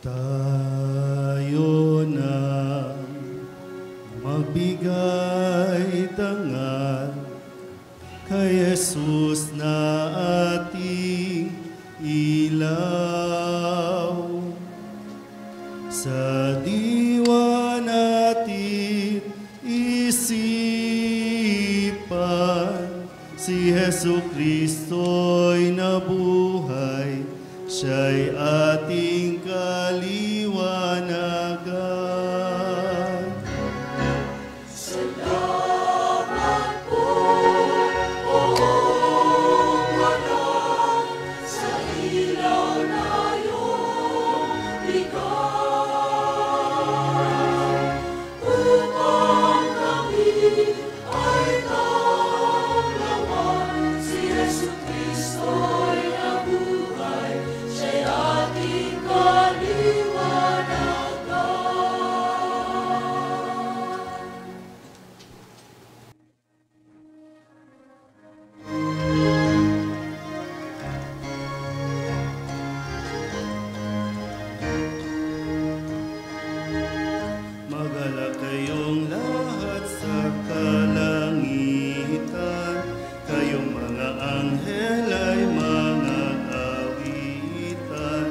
Tayo na magbigay dangal kay Jesus na ating ilaw. Sa diwa natin isipan, si Jesu Kristo'y nabuhay, siya'y ating kaliwanagan. Salamat po, Poong Banal, sa ilaw na iyong bigay, upang kami ay tanglawan. Si Jesu Kristo'y nabuhay, siya'y ating kaliwanagan. Magalak kayong lahat sa kalangitan, kayong mga anghel ay mga kawitan.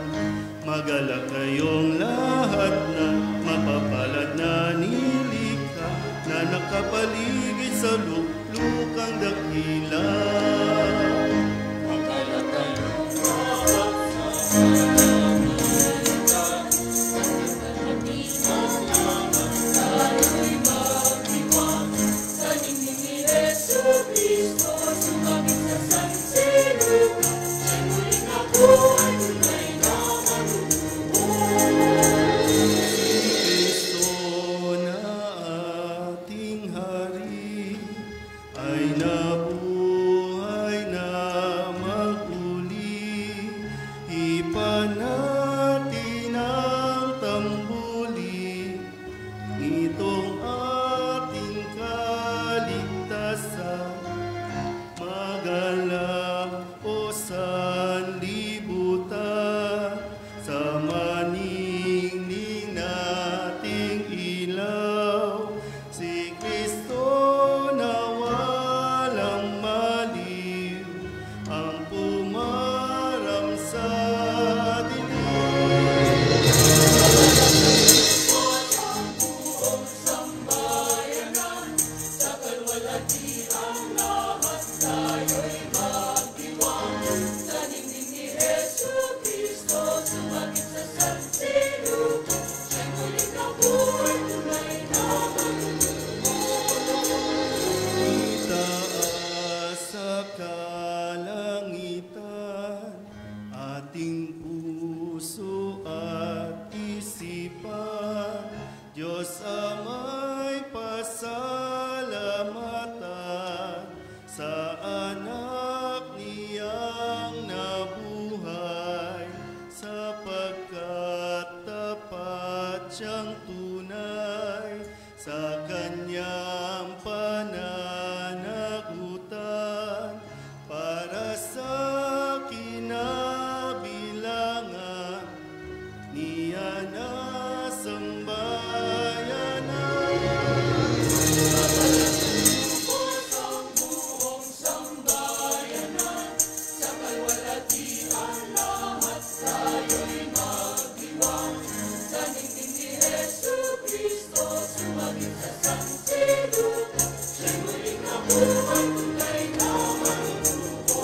Magalak kayong lahat na mapapalad na nilikha, na nakapaligid sa luklukang dakila. Magalak kayong lahat sa kalangitan, tayo'y magdiwang sa ningning ni Jesu Kristo, sumapit sa sansinuko, siya'y muling nabuhay, tunay na manunubos. Kristo na ating hari ay nabuhay na maguli. Ipan natin ang tambuli, itong ating kaligtasan. Magalak o sanlibutan, sa maningning nating ilaw, si Kristo na walang maliw, ang pumaram sa dilim. Buong sambayanan, sa kalwalhatian lahat tayo'y magdiwang sa ningning ni Jesu Kristo, sumagip sa sansinuko, siya'y muling nabuhay, tunay na manunubos. Itaas sa kalangitan, ating puso at isipan, Diyos Ama'y pasalamatan sa anak niyang nabuhay, sapagkat tapat siyang tunay sa kanyang pananagutan, para sa kinabilangan niya na sambayanan. Ang buong sambayanan, sa kalwalhatian lahat tayo'y magdiwang sa ningning ni Jesu Kristo, sumagip sa sansinuko, siya'y muling nabuhay, tunay na manunubos.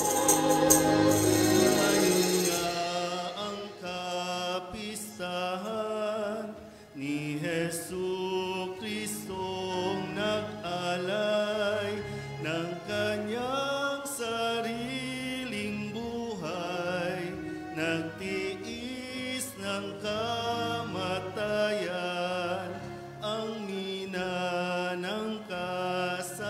Ngayon nga ang kapistahan ni Jesu Kristong nag-alay ng kanyang sariling buhay, nagtiis ng kamatayan, ang mina ng kasalanan,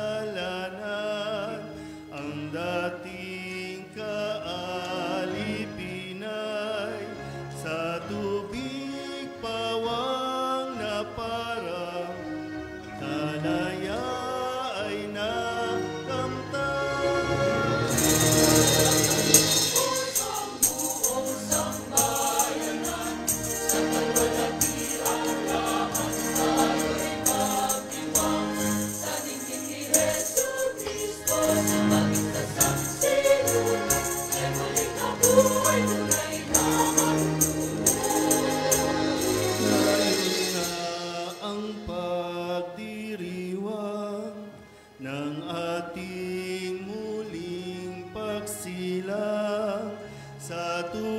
ang dating kaalipinay, sa tubig pawang na parang kalaya ay nakamtan. Ang buong sambayanan, sa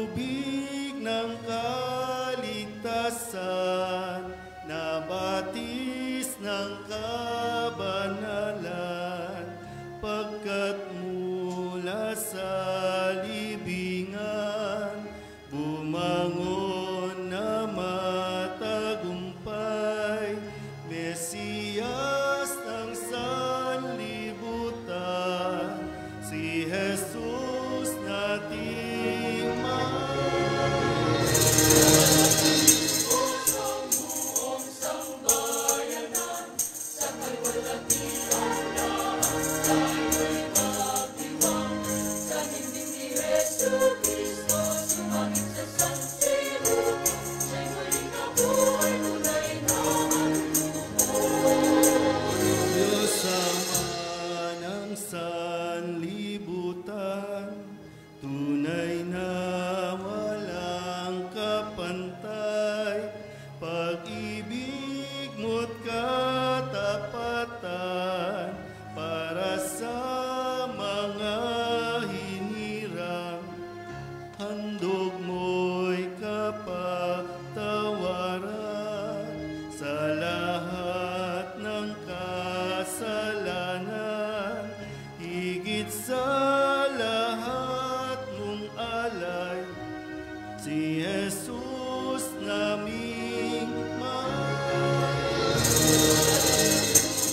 tubig ng kaligtasan, nabatis ng kabanalan, pagkat mula sa libingan, bumangon na matagumpay, Mesiyas ng sanlibutan, si Jesus nating mahal. Pusong buong sambayanan, sa kalwalhatian lahat tayo'y magdiwang. Sa dingding ni Jesucristo, sumangit sa sanlibutan, siya'y muling nabuhay, tunay na Diyos Ama ng sanlibutan, tunay na walang kapantay, pag-ibig mo't katapatan, para sa mga hinirang, handog mo'y kapatawaran, sa lahat ng kasalanan, higit sa lahat mong alay, si Jesus naming mahal.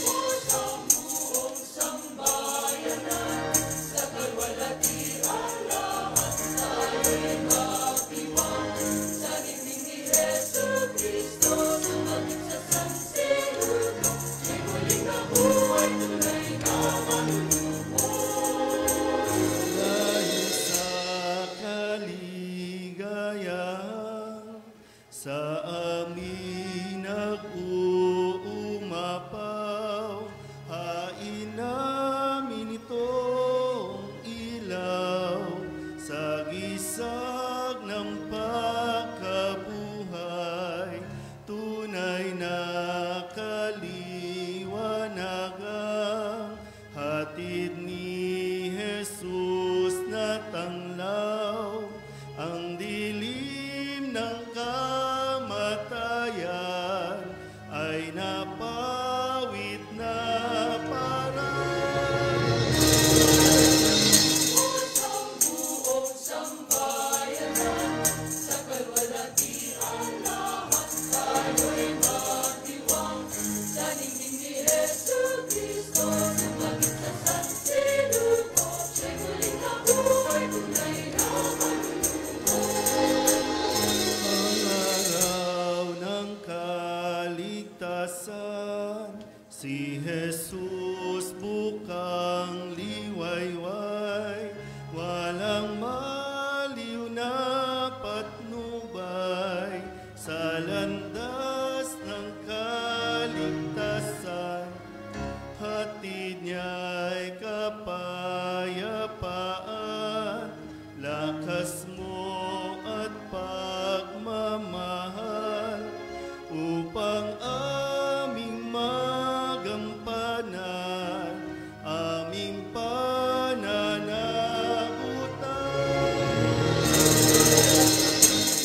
pusong buong sambayanan, sa kalwalhatian lahat tayo'y magdiwang. Sa dingding ni Jesucristo, sumangit sa sanlibutan, siya'y muling nabuhay, tunay na Dahil sa kaligayahan, sa amin nag-uumapaw, hain namin itong ilaw, sa gisag ng pagkabuhay, tunay na kaliwanagang, hatid ni Jesus na tanglaw, ang dilim ng kamatayan ay napawid na parang. pusong buong sambayanan, sa kalwalhatian lahat tayo'y magdiwang. Sa dingding ni Jesucristo, sumangit sa sanlibutan, siya'y muling nabuhay, tunay na Ang araw ng kaligtasan, si Jesus bukang liwayway, walang maliw na patnubay, sa landas ng kaligtasan, hatid niya'y kapayapaan, lakas mo at pagmamahal, upang aming magampanan, aming pananagutan.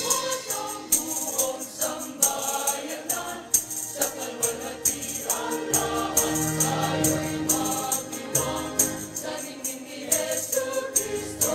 pusong buong sambayanan, sa kalwalhatian lahat tayo'y magdiwang. Sa dingding ni Jesucristo,